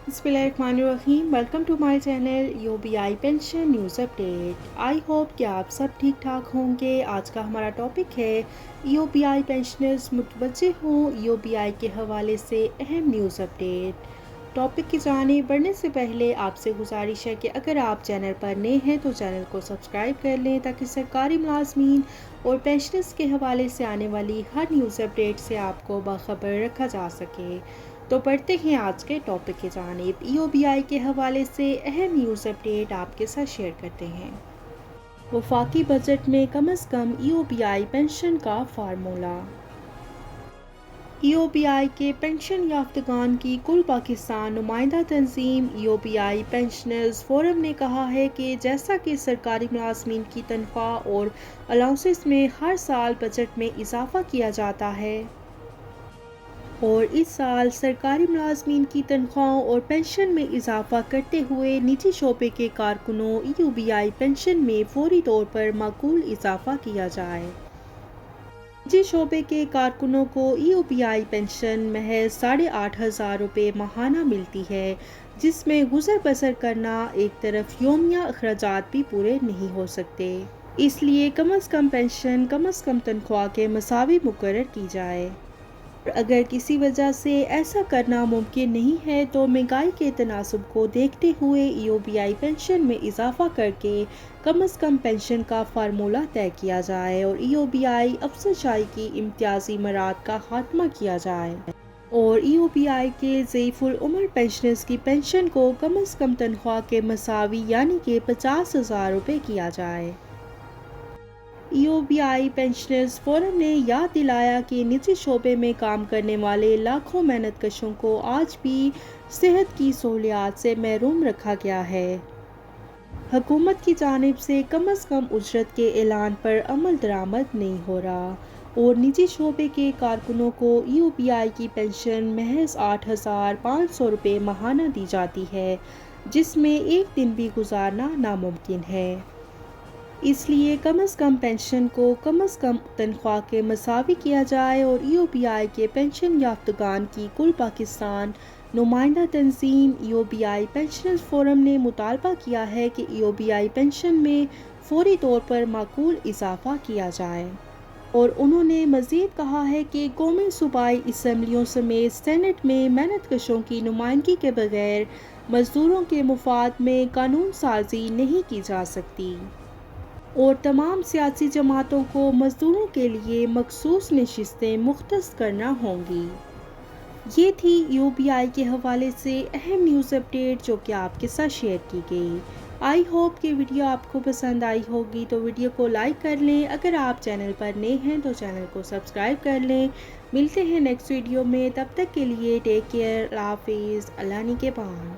बिस्मिल्लाहिर्रहमानिर्रहीम। Welcome to my channel UBI pension news update. I hope कि आप सब ठीक ठाक होंगे। आज का हमारा टॉपिक है यूबीआई पेंशनर्स मुतवज्जे हों यूबीआई के हवाले से अहम न्यूज़ अपडेट। टॉपिक की जानिब बढ़ने से पहले आपसे गुजारिश है कि अगर आप चैनल पर नए हैं तो चैनल को सब्सक्राइब कर लें ताकि सरकारी मुलाजमीन और पेंशनर्स के हवाले से आने वाली हर न्यूज़ अपडेट से आपको बाखबर रखा जा सके। तो पढ़ते हैं आज के टॉपिक की जानिब। ईओबीआई के हवाले से अहम न्यूज़ अपडेट आपके साथ शेयर करते हैं। वफाकी बजट में कम अज़ कम ईओबीआई पेंशन का फार्मूला। ईओबीआई के पेंशन याफ्तगान की कुल पाकिस्तान नुमाइंदा तंजीम ईओबीआई पेंशनर्स फोरम ने कहा है कि जैसा कि सरकारी मुलाजमीन की तनख्वाह और अलाउंसेस में हर साल बजट में इजाफा किया जाता है और इस साल सरकारी मुलाजमीन की तनख्वाहों और पेंशन में इजाफा करते हुए निजी शोबे के कारकुनों ईओबीआई पेंशन में फौरी तौर पर माकूल इजाफा किया जाए। निजी शोबे के कारकुनों को ईओबीआई पेंशन महज 8,500 रुपये माहाना मिलती है, जिसमें गुजर बसर करना एक तरफ योमिया अखराजात भी पूरे नहीं हो सकते। इसलिए कम अज़ कम पेंशन कम अज़ कम तनख्वाह के मसावी मुकर्रर की जाए। अगर किसी वजह से ऐसा करना मुमकिन नहीं है तो महंगाई के तनासब को देखते हुए ईओबीआई पेंशन में इजाफा करके कम अज़ कम पेंशन का फार्मूला तय किया जाए और ईओबीआई अफसरशाही की इम्तियाजी मराद का खात्मा किया जाए और ईओबीआई के ज़ईफ़ुल उम्र पेंशनर्स की पेंशन को कम अज़ कम तनख्वाह के मसावी यानी कि 50,000 रुपये किया जाए। ईओबीआई पेंशनर्स फोरम ने याद दिलाया कि निजी शोबे में काम करने वाले लाखों मेहनत कशों को आज भी सेहत की सहूलियात से महरूम रखा गया है। हुकूमत की जानिब से कम अज़ कम उजरत के ऐलान पर अमल दरामद नहीं हो रहा और निजी शोबे के कारकुनों को ईओबीआई की पेंशन महज 8,500 रुपये माहाना दी जाती है, जिसमें एक दिन भी गुजारना नामुमकिन है। इसलिए कम अज़ कम पेंशन को कम अज़ कम तनख्वाह के मसावी किया जाए और ईओबीआई के पेंशन याफ्तगान की कुल पाकिस्तान नुमाइंदा तंजीम ईओबीआई पेंशनर्स फोरम ने मुतालबा किया है कि ईओबीआई पेंशन में फौरी तौर पर माकूल इजाफा किया जाए और उन्होंने मज़ीद कहा है कि कौमी सूबाई असम्बलियों समेत सेनेट में मेहनत कशों की नुमाइंदगी के बगैर मजदूरों के मुफाद में कानून साजी नहीं की जा सकती और तमाम सियासी जमातों को मजदूरों के लिए मखसूस नशिस्तें मुख्तस करना होंगी। ये थी यूबीआई के हवाले से अहम न्यूज़ अपडेट जो कि आपके साथ शेयर की गई। आई होप कि वीडियो आपको पसंद आई होगी, तो वीडियो को लाइक कर लें। अगर आप चैनल पर नए हैं तो चैनल को सब्सक्राइब कर लें। मिलते हैं नेक्स्ट वीडियो में, तब तक के लिए टेक केयर, अल्लाह हाफिज़, अल्लाह निगहबान।